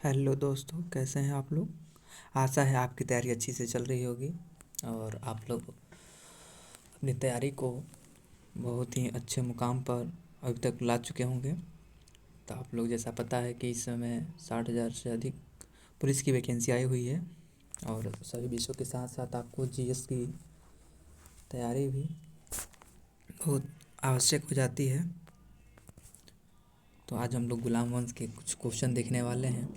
Hello दोस्तों, कैसे हैं आप लोग। आशा है आपकी तैयारी अच्छी से चल रही होगी और आप लोग अपनी तैयारी को बहुत ही अच्छे मुकाम पर अभी तक ला चुके होंगे। तो आप लोग जैसा पता है कि इस समय 60,000 से अधिक पुलिस की वैकेंसी आई हुई है और सभी विषयों के साथ साथ आपको जीएस की तैयारी भी बहुत आवश्यक हो जाती है। तो आज हम लोग गुलाम वंश के कुछ क्वेश्चन देखने वाले हैं।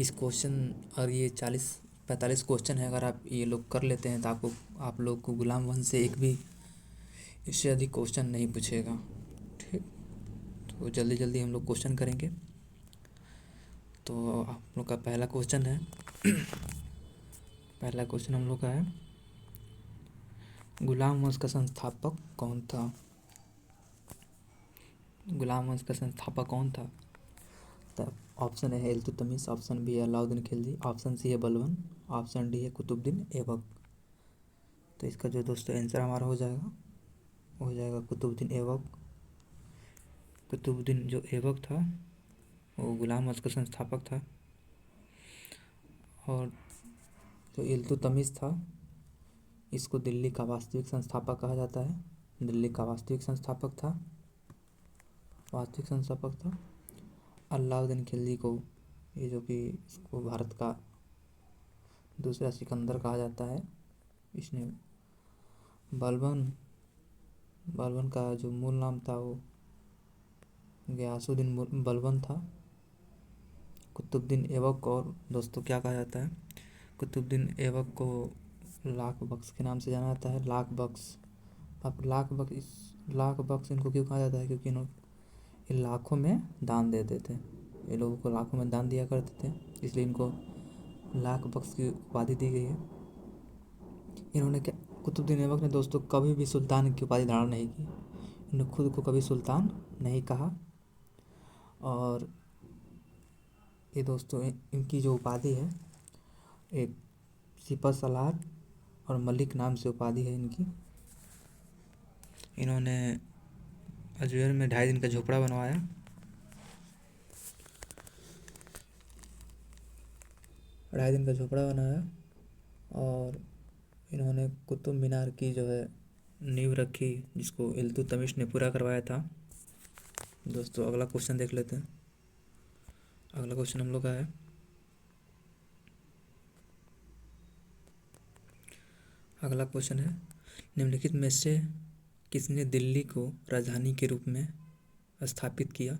इस क्वेश्चन और ये 40-45 क्वेश्चन है, अगर आप ये लोग कर लेते हैं तो आप लोग को गुलाम वंश से एक भी इससे अधिक क्वेश्चन नहीं पूछेगा। ठीक, तो जल्दी जल्दी हम लोग क्वेश्चन करेंगे। तो आप लोग का पहला क्वेश्चन है पहला क्वेश्चन हम लोग का है, गुलाम वंश का संस्थापक कौन था। गुलाम वंश का संस्थापक कौन था। तो ऑप्शन है इल्तुतमिश, ऑप्शन बी है अलाउद्दीन खिलजी, ऑप्शन सी है बलबन, ऑप्शन डी है कुतुबुद्दीन ऐबक। तो इसका जो दोस्तों आंसर हमारा हो जाएगा कुतुबुद्दीन ऐबक। कुतुबुद्दीन जो ऐबक था वो गुलाम वंश का संस्थापक था। और जो इल्तुतमिश था इसको दिल्ली का वास्तविक संस्थापक कहा जाता है। दिल्ली का वास्तविक संस्थापक था। अलाउद्दीन खिलजी को, ये जो कि इसको भारत का दूसरा सिकंदर कहा जाता है, इसने बलबन का जो मूल नाम था वो गयासुद्दीन बलबन था। कुतुबुद्दीन ऐबक और दोस्तों क्या कहा जाता है, कुतुबुद्दीन ऐबक को लाख बख्श के नाम से जाना जाता है। लाख बख्श, अब लाख बख्श इनको क्यों कहा जाता है, क्योंकि इन्होंने ये लाखों में दान देते थे। ये लोगों को लाखों में दान दिया करते थे, इसलिए इनको लाख बख्श की उपाधि दी गई है। इन्होंने क्या, कुतुबुद्दीन ऐबक ने दोस्तों कभी भी सुल्तान की उपाधि धारण नहीं की। इन्होंने खुद को कभी सुल्तान नहीं कहा। और ये दोस्तों इनकी जो उपाधि है, एक सिपह सलार और मलिक नाम से उपाधि है इनकी। इन्होंने अजमेर में 2.5 दिन का झोपड़ा बनवाया। और इन्होंने कुतुब मीनार की जो है नींव रखी, जिसको इल्तुतमिश ने पूरा करवाया था। दोस्तों अगला क्वेश्चन देख लेते हैं। अगला क्वेश्चन हम लोग का है, निम्नलिखित में से किसने दिल्ली को राजधानी के रूप में स्थापित किया।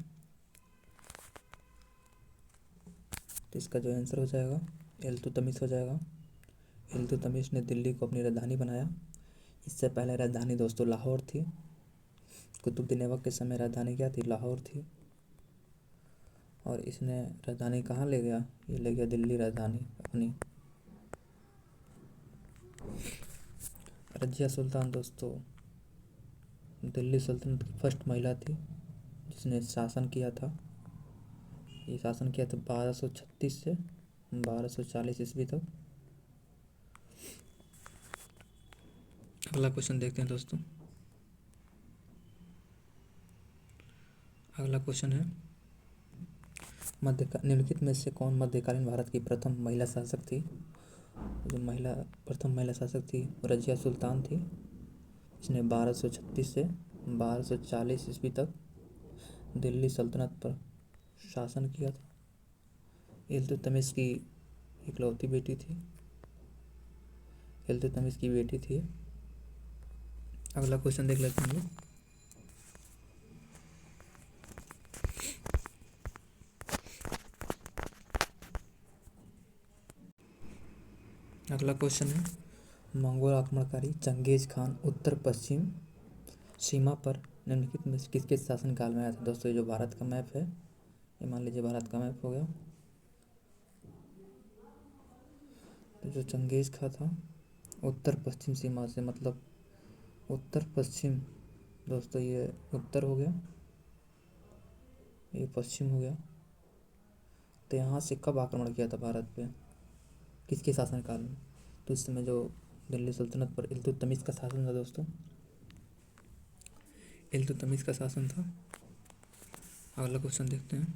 तो इसका जो आंसर हो जाएगा इल्तुतमिश हो जाएगा। इल्तुतमिश ने दिल्ली को अपनी राजधानी बनाया। इससे पहले राजधानी दोस्तों लाहौर थी। कुतुबुद्दीन ऐबक के समय राजधानी क्या थी, लाहौर थी। और इसने राजधानी कहाँ ले गया, ये ले गया दिल्ली राजधानी अपनी। रजिया सुल्तान दोस्तों दिल्ली सल्तनत की फर्स्ट महिला थी जिसने शासन किया था। ये शासन किया था 1236 से 1240 ईस्वी तक। अगला क्वेश्चन देखते हैं दोस्तों। अगला क्वेश्चन है, निम्नलिखित में से कौन मध्यकालीन भारत की प्रथम महिला शासक थी। जो प्रथम महिला शासक थी रजिया सुल्तान थी। इसने 1236 से 1240 ईस्वी तक दिल्ली सल्तनत पर शासन किया था। इल्तुतमिश की इकलौती बेटी थी। अगला क्वेश्चन देख लेते हैं हम लोग। अगला क्वेश्चन है, मंगोल आक्रमणकारी चंगेज खान उत्तर पश्चिम सीमा पर निम्नलिखित में से किसके शासनकाल में आया था। दोस्तों जो भारत का मैप है, ये मान लीजिए भारत का मैप हो गया। तो जो चंगेज खान था उत्तर पश्चिम सीमा से, मतलब उत्तर पश्चिम दोस्तों, ये उत्तर हो गया, ये पश्चिम हो गया। तो यहाँ से कब आक्रमण किया था भारत पे, किसके शासनकाल में। तो इस समय जो दिल्ली सल्तनत पर इल्तुतमिश का शासन था दोस्तों, इल्तुतमिश का शासन था। अगला क्वेश्चन देखते हैं।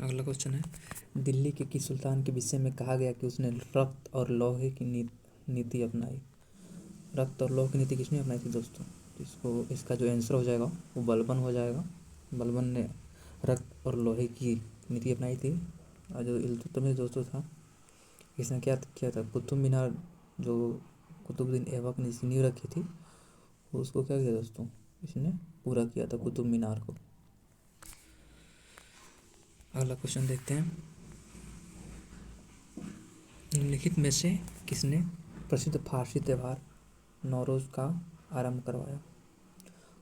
अगला क्वेश्चन है, दिल्ली के किस सुल्तान के विषय में कहा गया कि उसने रक्त और लोहे की नीति अपनाई। रक्त और लोहे की नीति किसने अपनाई थी दोस्तों? तो इसका जो आंसर हो जाएगा वो बलबन हो जाएगा। बलबन ने रक्त और लोहे की नीति अपनाई थी। और जो इल्तुतमिश दोस्तों था, इसने क्या किया था, कुतुब मीनार जो कुतुबुद्दीन ऐबक ने इसकी नींव रखी थी, उसको क्या किया दोस्तों, इसने पूरा किया था कुतुब मीनार को। अगला क्वेश्चन देखते हैं, निम्नलिखित में से किसने प्रसिद्ध फारसी त्यौहार नौरोज़ का आरंभ करवाया।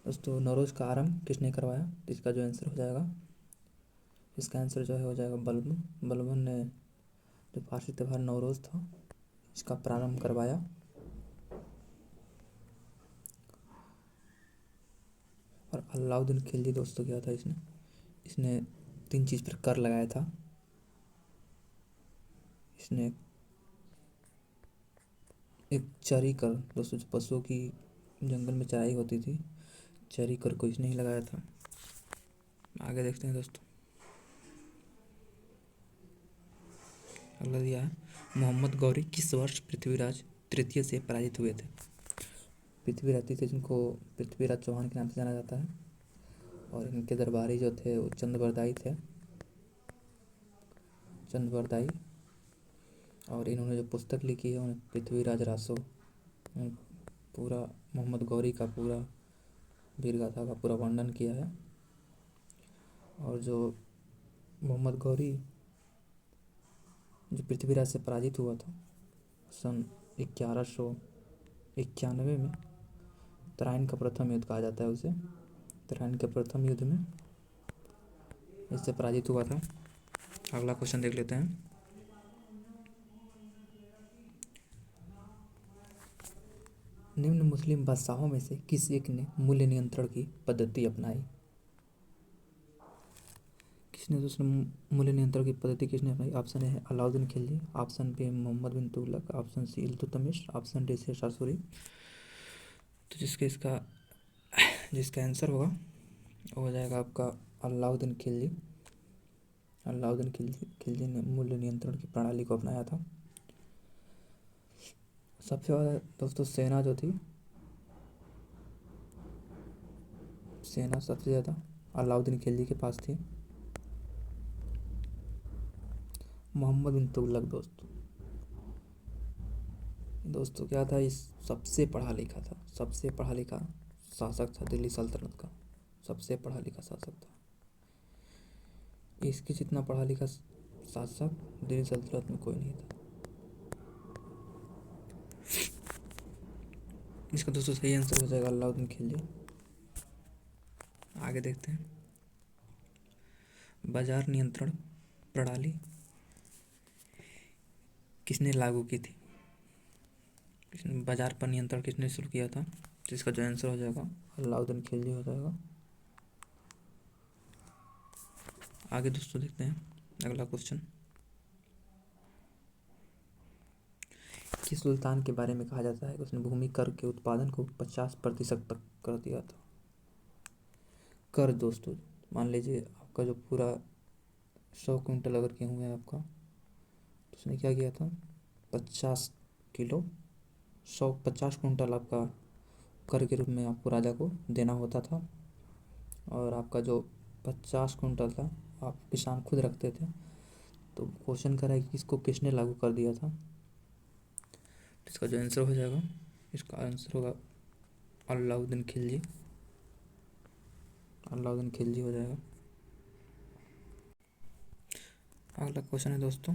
दोस्तों नौरोज़ का आरंभ किसने करवाया? तो इसका जो आंसर हो जाएगा, इसका आंसर जो है हो जाएगा बलबन। बलबन ने जो फारसी त्यौहार नौरोज़ था इसका प्रारंभ करवाया। और अलाउद्दीन खिलजी दोस्तों क्या था, इसने 3 चीज़ पर कर लगाया था। इसने एक चरी कर दोस्तों, जो पशुओं की जंगल में चराई होती थी, चरी कर को इसने ही लगाया था। आगे देखते हैं दोस्तों, अगला दिया है, मोहम्मद गौरी किस वर्ष पृथ्वीराज तृतीय से पराजित हुए थे। पृथ्वीराज थे जिनको पृथ्वीराज चौहान के नाम से जाना जाता है, और इनके दरबारी जो थे वो चंद्रबरदाई थे, चंद्रबरदाई। और इन्होंने जो पुस्तक लिखी है उन्हें पृथ्वीराज रासो, पूरा मोहम्मद गौरी का पूरा वीर गाथा का पूरा वर्णन किया है। और जो मोहम्मद गौरी जो पृथ्वीराज से पराजित हुआ था सन 1191 में, तराइन का प्रथम युद्ध कहा जाता है उसे, तराइन के प्रथम युद्ध में इससे पराजित हुआ था। अगला क्वेश्चन देख लेते हैं, निम्न मुस्लिम बादशाहों में से किस एक ने मूल्य नियंत्रण की पद्धति अपनाई। किसने दूसरे मूल्य नियंत्रण की पद्धति किसने अपनाई? ऑप्शन ए है Alauddin Khilji, option B Mohammad bin Tughlaq, option C Iltutmish, option D Sher Shah Suri. तो जिसका आंसर होगा वो हो जाएगा आपका अलाउद्दीन खिलजी। अलाउद्दीन खिलजी ने मूल्य नियंत्रण की प्रणाली को अपनाया था। सबसे ज़्यादा दोस्तों सेना जो थी, सेना सबसे ज़्यादा अलाउद्दीन खिलजी के पास थी। मोहम्मद बिन तुगलक दोस्तों क्या था, इस सबसे पढ़ा लिखा था, सबसे पढ़ा लिखा शासक था दिल्ली सल्तनत का, सबसे पढ़ा लिखा शासक था। इसके जितना पढ़ा लिखा शासक दिल्ली सल्तनत में कोई नहीं था। इसका दोस्तों सही आंसर हो जाएगा अलाउद्दीन खिलजी। आगे देखते हैं, बाजार नियंत्रण प्रणाली किसने लागू की थी। बाजार पर नियंत्रण किसने शुरू किया था? जिसका जो आंसर हो जाएगा अलाउद्दीन खिलजी हो जाएगा। आगे दोस्तों देखते हैं अगला क्वेश्चन, किस सुल्तान के बारे में कहा जाता है कि उसने भूमि कर के उत्पादन को 50% तक कर दिया था। कर दोस्तों, मान लीजिए आपका जो पूरा 100 क्विंटल अगर गेहूँ है आपका, तो उसने क्या किया था, 50 किलो 50 क्विंटल आपका कर के रूप में आपको राजा को देना होता था। और आपका जो 50 क्विंटल था आप किसान खुद रखते थे। तो क्वेश्चन कर रहा है कि इसको किसने लागू कर दिया था। इसका जो आंसर हो जाएगा, इसका आंसर होगा अलाउद्दीन खिलजी। अलाउद्दीन खिलजी हो जाएगा। अगला क्वेश्चन है दोस्तों,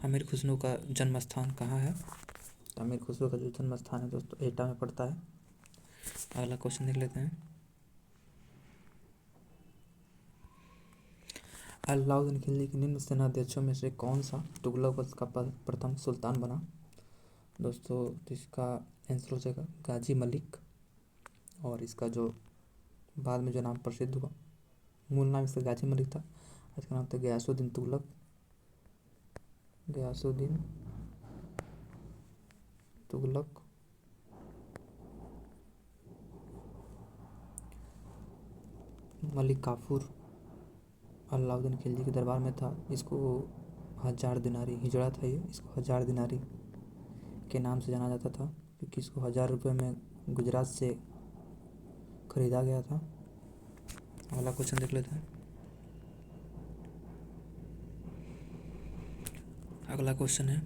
अमीर खुसरो का जन्म स्थान कहाँ है। तो अमीर खुसरो का जो जन्म स्थान है दोस्तों एटा में पड़ता है। अगला क्वेश्चन देख लेते हैं, अलाउद्दीन खिलजी के निम्न सेनाध्यक्षों में से कौन सा तुगलक वंश का प्रथम सुल्तान बना। दोस्तों तो इसका आंसर हो जाएगा गाजी मलिक। और इसका जो बाद में जो नाम प्रसिद्ध हुआ, मूल नाम इसका गाजी मलिक था, इसका नाम था गयासुद्दीन तुगलक। गयासुद्दीन तुगलक। मलिक काफूर अलाउद्दीन खिलजी के दरबार में था। इसको 1000 दिनारी हिजड़ा था, ये इसको 1000 दिनारी के नाम से जाना जाता था, क्योंकि इसको 1000 रुपये में गुजरात से खरीदा गया था। अगला क्वेश्चन देख लेते हैं। अगला क्वेश्चन है,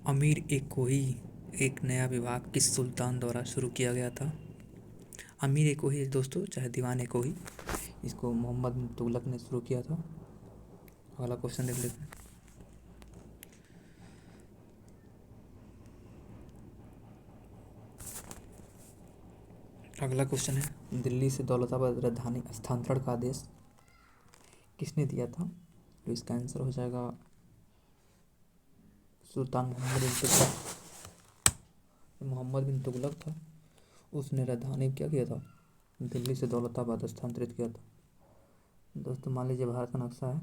अमीर ए कोही एक नया विभाग किस सुल्तान द्वारा शुरू किया गया था? अमीर ए कोही दोस्तों चाहे दीवान ए कोही, इसको मोहम्मद बिन तुगलक ने शुरू किया था। अगला क्वेश्चन देख लेते हैं। अगला क्वेश्चन है, दिल्ली से दौलताबाद राजधानी स्थानांतरण का आदेश किसने दिया था? तो इसका आंसर हो जाएगा सुल्तान मोहम्मद बिन तुगलक। मोहम्मद बिन तुगलक था, उसने राजधानी क्या किया था? दिल्ली से दौलताबाद स्थानांतरित किया था। दोस्तों मान लीजिए भारत का नक्शा है,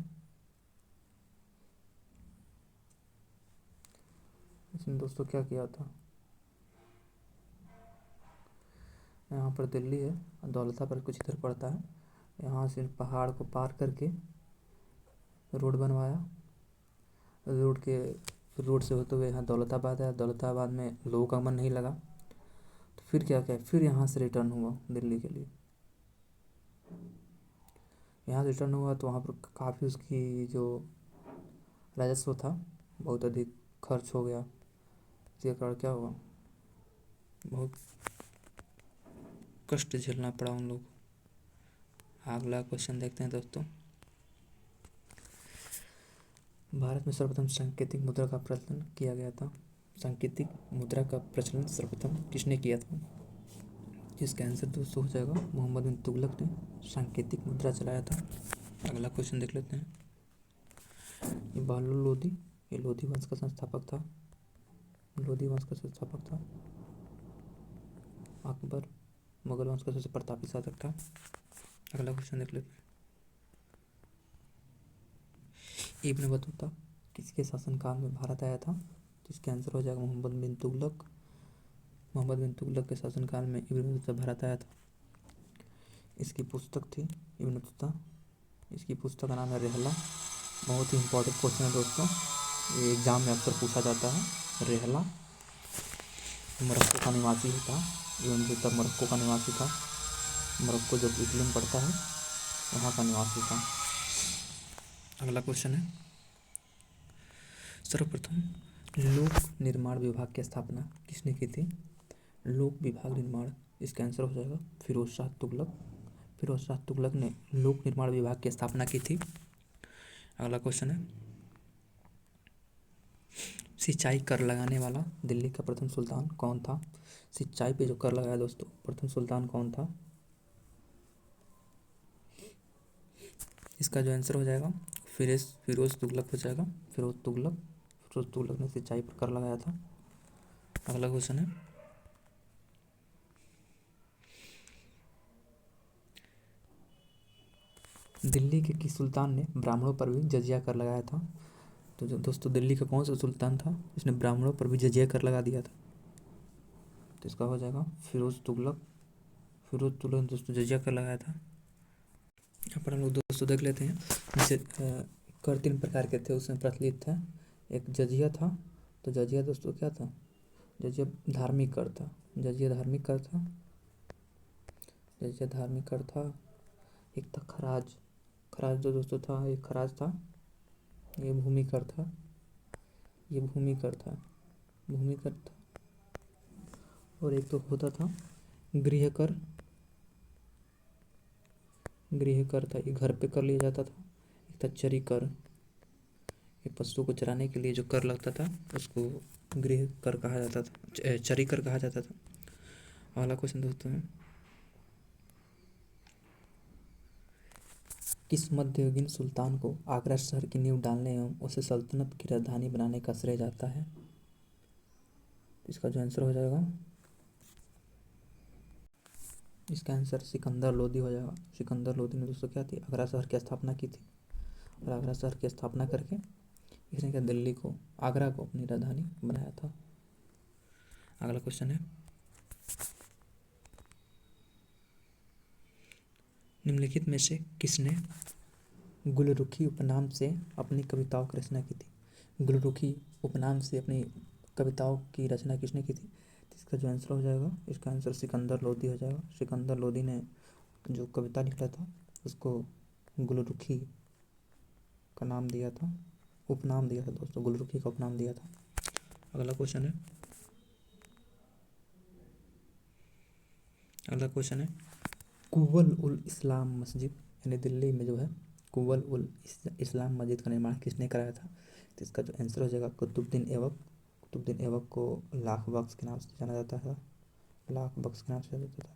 इसने दोस्तों क्या किया था, यहाँ पर दिल्ली है, दौलताबाद कुछ इधर पड़ता है, यहाँ से पहाड़ को पार करके रोड बनवाया, रोड से होते हुए यहाँ दौलताबाद है। दौलताबाद में लोगों का मन नहीं लगा, तो फिर क्या किया, फिर यहाँ से रिटर्न हुआ दिल्ली के लिए। यहाँ से रिटर्न हुआ तो वहाँ पर काफ़ी उसकी जो राजस्व था बहुत अधिक खर्च हो गया, इसके कारण क्या हुआ, बहुत कष्ट झेलना पड़ा उन लोग को। अगला क्वेश्चन देखते हैं दोस्तों। भारत में सर्वप्रथम सांकेतिक मुद्रा का प्रचलन किया गया था। सांकेतिक मुद्रा का प्रचलन सर्वप्रथम किसने किया था? इसका आंसर दोस्तों हो जाएगा मोहम्मद बिन तुगलक ने सांकेतिक मुद्रा चलाया था। अगला क्वेश्चन देख लेते हैं। ये बहलोल लोदी, ये लोधी वंश का संस्थापक था। लोधी वंश का संस्थापक था अकबर, मुगल वंश का सबसे प्रतापी शासक था। अगला क्वेश्चन देख लेते हैं। इब्न बतूता किसके शासनकाल में भारत आया था? तो इसका आंसर हो जाएगा मोहम्मद बिन तुगलक। मोहम्मद बिन तुगलक के शासनकाल में इब्न बतूता भारत आया था। इसकी पुस्तक थी इब्न बतूता, इसकी पुस्तक का नाम है रिहला। बहुत ही इंपॉर्टेंट क्वेश्चन है दोस्तों, ये एग्जाम में अक्सर पूछा जाता है। रिहला मोरक्को का निवासी था, इब्न बतूता मोरक्को का निवासी था। मोरक्को जो इटली में पड़ता है वहाँ का निवासी था। अगला क्वेश्चन है, सर्वप्रथम लोक निर्माण विभाग की स्थापना किसने की थी? लोक विभाग निर्माण, इसका आंसर हो जाएगा फिरोज शाह तुगलक। फिरोज शाह तुगलक ने लोक निर्माण विभाग की स्थापना की थी। अगला क्वेश्चन है, सिंचाई कर लगाने वाला दिल्ली का प्रथम सुल्तान कौन था? सिंचाई पे जो कर लगाया दोस्तों, प्रथम सुल्तान कौन था? इसका जो आंसर हो जाएगा फिरोज तुगलक हो जाएगा। फिरोज तुगलक ने सिंचाई पर कर लगाया था। अगला क्वेश्चन है, दिल्ली के किस सुल्तान ने ब्राह्मणों पर भी जजिया कर लगाया था? तो जो दोस्तों दिल्ली का कौन सा सुल्तान था जिसने ब्राह्मणों पर भी जजिया कर लगा दिया था? तो इसका हो जाएगा फिरोज तुगलक। फिरोज तुगलक ने दोस्तों जजिया कर लगाया था। यहाँ पर हम लोग दोस्तों देख लेते हैं। जैसे कर 3 प्रकार के थे उसमें प्रचलित था। एक जजिया था, तो जजिया दोस्तों क्या था? जजिया धार्मिक कर था। जजिया धार्मिक कर था। जजिया धार्मिक कर था। एक था खराज। खराज जो दोस्तों था, एक खराज था, ये भूमि कर था। ये भूमि कर था, भूमि कर था। और एक तो होता था गृह कर। गृह कर था, ये घर पे कर लिया जाता था। एक था चरी कर, ये पशु को चराने के लिए जो कर लगता था उसको गृह कर कहा जाता था, चरी कर कहा जाता था। अगला क्वेश्चन दोस्तों है, किस मध्ययुगीन सुल्तान को आगरा शहर की नींव डालने एवं उसे सल्तनत की राजधानी बनाने का श्रेय जाता है? इसका जो आंसर हो जाएगा, इसका आंसर सिकंदर लोदी हो जाएगा। सिकंदर लोदी ने दोस्तों क्या थी, आगरा शहर की स्थापना की थी। और आगरा शहर की स्थापना करके इसने क्या दिल्ली को, आगरा को अपनी राजधानी बनाया था। अगला क्वेश्चन है, निम्नलिखित में से किसने गुलरुखी उपनाम से अपनी कविताओं की रचना की थी? गुलरुखी उपनाम से अपनी कविताओं की रचना किसने की थी? इसका जो आंसर हो जाएगा, इसका आंसर सिकंदर लोदी हो जाएगा। सिकंदर लोदी ने जो कविता लिखा था उसको गुलरुखी का नाम दिया था, उपनाम दिया था दोस्तों, गुलरुखी का उपनाम दिया था। अगला क्वेश्चन है, अगला क्वेश्चन है, कुव्वल उल इस्लाम मस्जिद यानी दिल्ली में जो है कुव्वल उल इस्लाम मस्जिद का निर्माण किसने कराया था? तो इसका जो आंसर हो जाएगा कुतुबुद्दीन ऐबक। कुतुबुद्दीन ऐबक को लाख बख्श के नाम से जाना जाता है, लाख बख्श के नाम से जाना जाता था।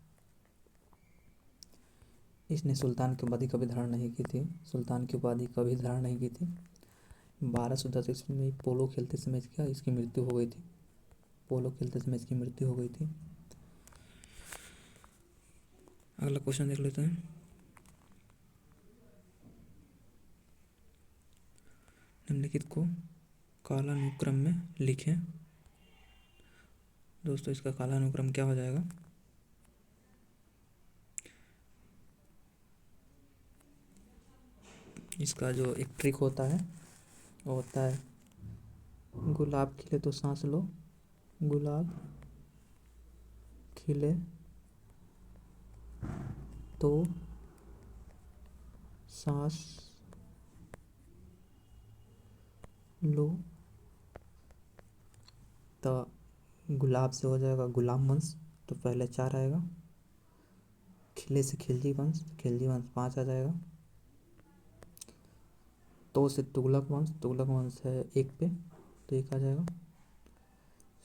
इसने सुल्तान की उपाधि कभी धारण नहीं की थी, सुल्तान की उपाधि कभी धारण नहीं की थी। 1210 ईस्वी में पोलो खेलते समय क्या इसकी मृत्यु हो गई थी? पोलो खेलते समय इसकी मृत्यु हो गई थी। अगला क्वेश्चन देख लेते हैं, निम्नलिखित को कालानुक्रम में लिखें। दोस्तों इसका कालानुक्रम क्या हो जाएगा? इसका जो एक ट्रिक होता है वो होता है, गुलाब खिले तो सांस लो, गुलाब खिले तो सांस लो। तो गुलाब से हो जाएगा गुलाम वंश, तो पहले 4 आएगा। खिले से खिलजी वंश, खिलजी वंश 5 आ जाएगा। तो से तुगलक वंश, तुगलक वंश है 1 पे, तो 1 आ जाएगा।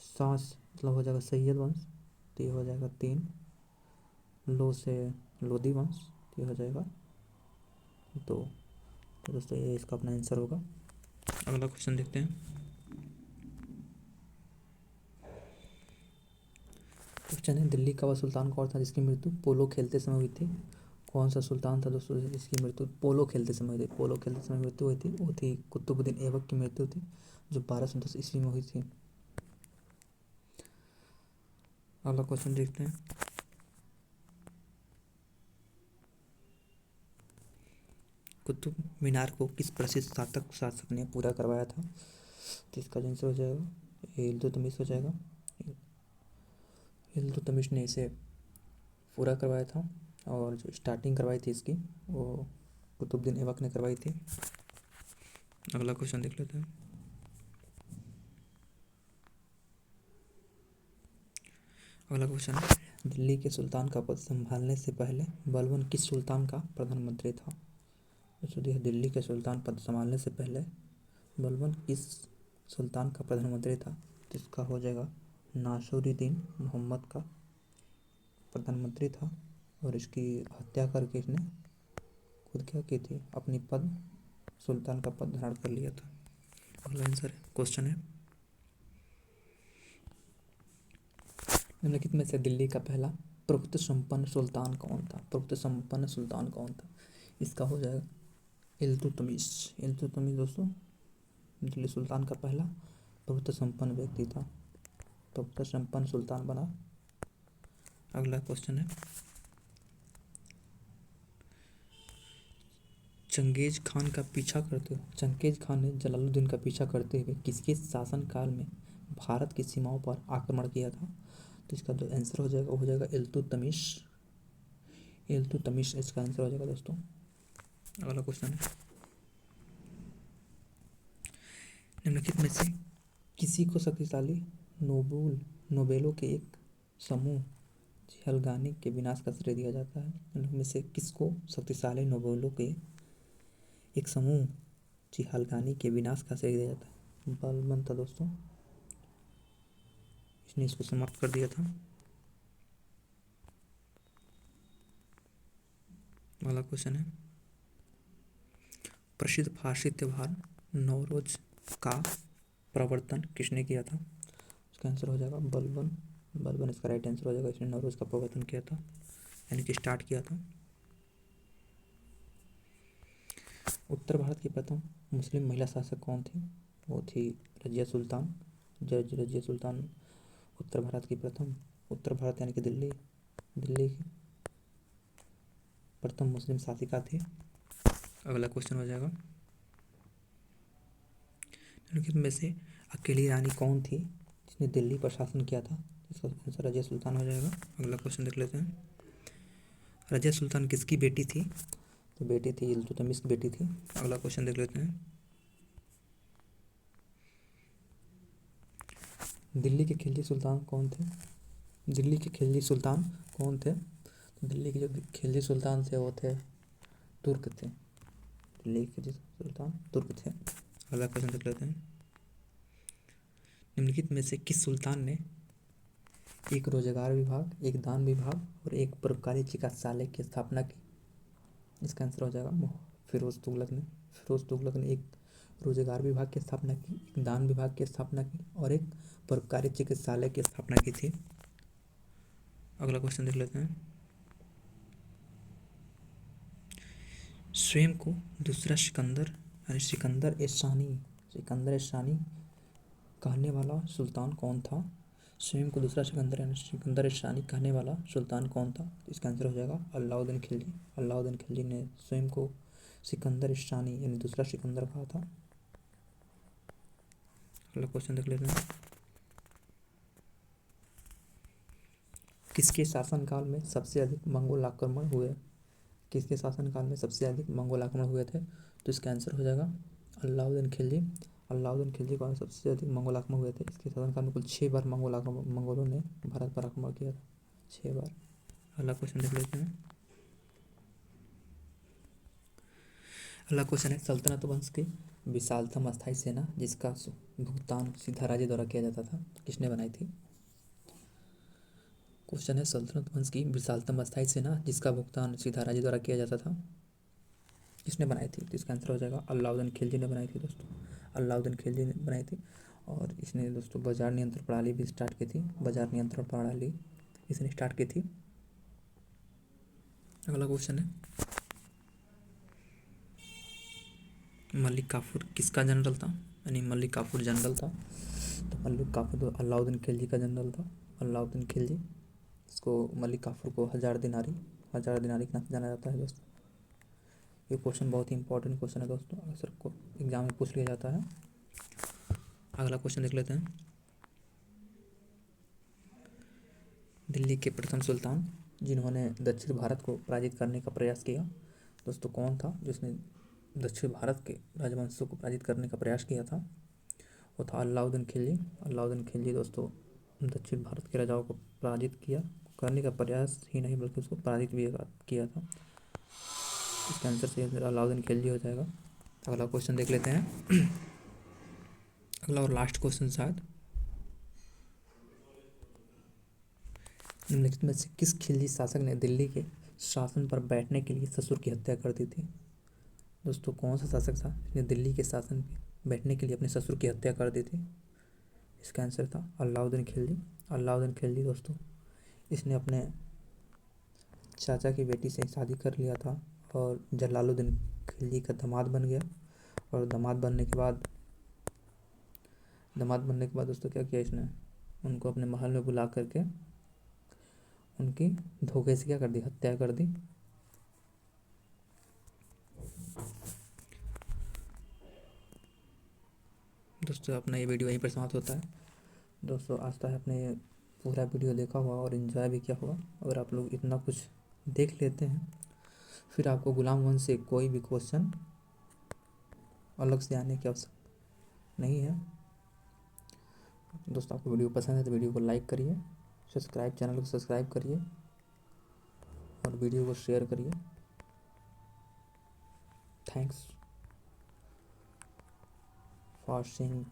सांस मतलब हो जाएगा सैयद वंश, तो ये हो जाएगा 3। लो से लोधी वंश, तो ये हो जाएगा 2। तो दोस्तों ये इसका अपना आंसर होगा। अगला क्वेश्चन देखते हैं, क्वेश्चन है, दिल्ली का वह सुल्तान कौन था जिसकी मृत्यु पोलो खेलते समय हुई थी? कौन सा सुल्तान था दोस्तों जिसकी मृत्यु पोलो खेलते समय हुई थी? पोलो खेलते समय मृत्यु हुई थी वो थी कुतुबुद्दीन ऐबक की मृत्यु थी, जो 1210 ईस्वी में हुई थी। अगला क्वेश्चन देखते हैं, कुतुब मीनार को किस प्रसिद्ध शासक ने पूरा करवाया था? तो इसका आंसर हो जाएगा इल्तुतमिश हो जाएगा। इल्तुतमिश ने इसे पूरा करवाया था, और जो स्टार्टिंग करवाई थी इसकी वो कुतुबुद्दीन ऐबक ने करवाई थी। अगला क्वेश्चन देख लेते हैं, अगला क्वेश्चन है, दिल्ली के सुल्तान का पद संभालने से पहले बलबन किस सुल्तान का प्रधानमंत्री था? तो दिल्ली के सुल्तान पद संभालने से पहले बलबन किस सुल्तान का प्रधानमंत्री था? तो इसका हो जाएगा नासिरुद्दीन मोहम्मद का प्रधानमंत्री था, और इसकी हत्या करके इसने खुद क्या की थी, अपनी पद सुल्तान का पद धारण कर लिया था। अगला आंसर है, क्वेश्चन है, निम्नलिखित में से दिल्ली का पहला प्रभुत्व संपन्न सुल्तान कौन था? प्रभुत्व संपन्न सुल्तान कौन था? इसका हो जाएगा इल्तुतमिश। इल्तुतमिश दोस्तों दिल्ली सुल्तान का पहला प्रभुत्व संपन्न व्यक्ति था, प्रभुत्व संपन्न सुल्तान बना। अगला क्वेश्चन है, चंगेज खान का पीछा करते हुए चंगेज खान ने जलालुद्दीन का पीछा करते हुए किसके शासनकाल में भारत की सीमाओं पर आक्रमण किया था? तो इसका जो आंसर हो जाएगा वो हो जाएगा इल्तुतमिश। इल्तुतमिश इसका आंसर हो जाएगा दोस्तों। अगला क्वेश्चन है, निम्नलिखित में से किसी को शक्तिशाली नोबेलों के एक समूह चिहलगानी के विनाश का श्रेय दिया जाता है? इनमें से किसको शक्तिशाली नोबेलों के एक समूह चिहलगानी के विनाश का श्रेय दिया जाता है? बलबन था दोस्तों, इसने इसको समाप्त कर दिया था। अगला क्वेश्चन है, प्रसिद्ध फारसी त्योहार नवरोज का प्रवर्तन किसने किया था? इसका आंसर हो जाएगा बलबन। बलबन इसका राइट आंसर हो जाएगा, इसने नवरोज का प्रवर्तन किया था, यानी कि स्टार्ट किया था। उत्तर भारत की प्रथम मुस्लिम महिला शासक कौन थी? वो थी रजिया सुल्तान। रजिया सुल्तान उत्तर भारत की प्रथम, उत्तर भारत यानी कि दिल्ली की प्रथम मुस्लिम शासिका थी। अगला क्वेश्चन हो जाएगा, निम्नलिखित में से अकेली रानी कौन थी जिसने दिल्ली पर शासन किया था? इसका आंसर रजिया सुल्तान हो जाएगा। अगला क्वेश्चन देख लेते हैं, रजिया सुल्तान किसकी बेटी थी? तो बेटी थी इल्तुतमिश की बेटी थी। अगला क्वेश्चन देख लेते हैं, दिल्ली के खिलजी सुल्तान कौन थे? दिल्ली के खिलजी सुल्तान कौन थे? तो दिल्ली के जो खिलजी सुल्तान थे वो थे तुर्क थे। दिल्ली के खिलजी सुल्तान तुर्क थे। अगला क्वेश्चन देख लेते हैं, निम्नलिखित में से किस सुल्तान ने एक रोजगार विभाग, एक दान विभाग और एक परोपकारी चिकित्सालय की स्थापना की? इसका आंसर हो जाएगा फिरोज तुगलक ने। फिरोज तुगलक ने एक रोजगार विभाग की स्थापना की, एक दान विभाग की स्थापना की और एक परोपकारी चिकित्सालय की स्थापना की थी। अगला क्वेश्चन देख लेते हैं, स्वयं को दूसरा सिकंदर यानी सिकंदर ए शानी कहने वाला सुल्तान कौन था? स्वयं को दूसरा सिकंदर यानी सिकंदर ए शानी कहने वाला सुल्तान कौन था? इसका आंसर हो जाएगा अलाउद्दीन खिलजी। अलाउद्दीन खिलजी ने स्वयं को सिकंदर ए शानी यानी दूसरा सिकंदर कहा था। अगला क्वेश्चन देख लेते हैं, किसके शासनकाल में सबसे अधिक मंगोल आक्रमण हुए? किसके शासनकाल में सबसे अधिक मंगोल आक्रमण हुए थे? तो इसका आंसर हो जाएगा अलाउद्दीन खिलजी। अलाउद्दीन खिलजी को सबसे अधिक मंगोल आक्रमण हुए थे। इसके शासनकाल में कुल 6 बार मंगोलों ने भारत पर आक्रमण किया था, 6 बार। अगला क्वेश्चन देख लेते हैं, अगला क्वेश्चन है, सल्तनत वंश की विशालतम अस्थायी सेना जिसका भुगतान सीधा राज्य द्वारा किया जाता था किसने बनाई थी? क्वेश्चन है, सल्तनत वंश की विशालतम अस्थायी सेना जिसका भुगतान सीधा राज्य द्वारा किया जाता था किसने बनाई थी? तो इसका आंसर हो जाएगा अलाउद्दीन खिलजी ने बनाई थी दोस्तों। अलाउद्दीन खिलजी ने बनाई थी और इसने दोस्तों बाजार नियंत्रण प्रणाली भी स्टार्ट की थी। बाजार नियंत्रण प्रणाली इसने स्टार्ट की थी। अगला क्वेश्चन है, मलिक काफूर किसका जनरल था? यानी मलिक काफूर जनरल था। तो मलिक काफूर तो अलाउद्दीन खिलजी का जनरल था। अलाउद्दीन खिलजी, इसको मलिक काफूर को हजार दिनारी के नाम से जाना जाता है दोस्तों। ये क्वेश्चन बहुत ही इंपॉर्टेंट क्वेश्चन है दोस्तों, अक्सर को एग्जाम में पूछ लिया जाता है। अगला क्वेश्चन देख लेते हैं, दिल्ली के प्रथम सुल्तान जिन्होंने दक्षिण भारत को पराजित करने का प्रयास किया दोस्तों कौन था? जिसने दक्षिण भारत के राजवंशों को पराजित करने का प्रयास किया था वो था अलाउद्दीन खिलजी। अलाउद्दीन खिलजी दोस्तों दक्षिण भारत के राजाओं को पराजित करने का प्रयास ही नहीं बल्कि उसको पराजित भी किया था। इसका आंसर सही अलाउद्दीन खिलजी हो जाएगा। अगला क्वेश्चन देख लेते हैं, अगला और लास्ट क्वेश्चन शायद, निम्नलिखित में से किस खिलजी शासक ने दिल्ली के शासन पर बैठने के लिए ससुर की हत्या कर दी थी? दोस्तों कौन सा शासक था जिसने दिल्ली के शासन पर बैठने के लिए अपने ससुर की हत्या कर दी थी? इसका आंसर था अलाउद्दीन खिलजी। अलाउद्दीन खिलजी दोस्तों इसने अपने चाचा की बेटी से शादी कर लिया था और जलालुद्दीन खिलजी का दामाद बन गया। और दामाद बनने के बाद दोस्तों क्या किया इसने, उनको अपने महल में बुला करके उनकी धोखे से क्या कर दी, हत्या कर दी। दोस्तों अपना ये वीडियो यहीं पर समाप्त होता है। दोस्तों आशा है आपने ये पूरा वीडियो देखा होगा और इन्जॉय भी किया होगा। अगर आप लोग इतना कुछ देख लेते हैं फिर आपको गुलाम वंश से कोई भी क्वेश्चन अलग से आने की आवश्यकता नहीं है। दोस्तों आपको वीडियो पसंद है तो वीडियो को लाइक करिए, चैनल को सब्सक्राइब करिए और वीडियो को शेयर करिए। Thanks for seeing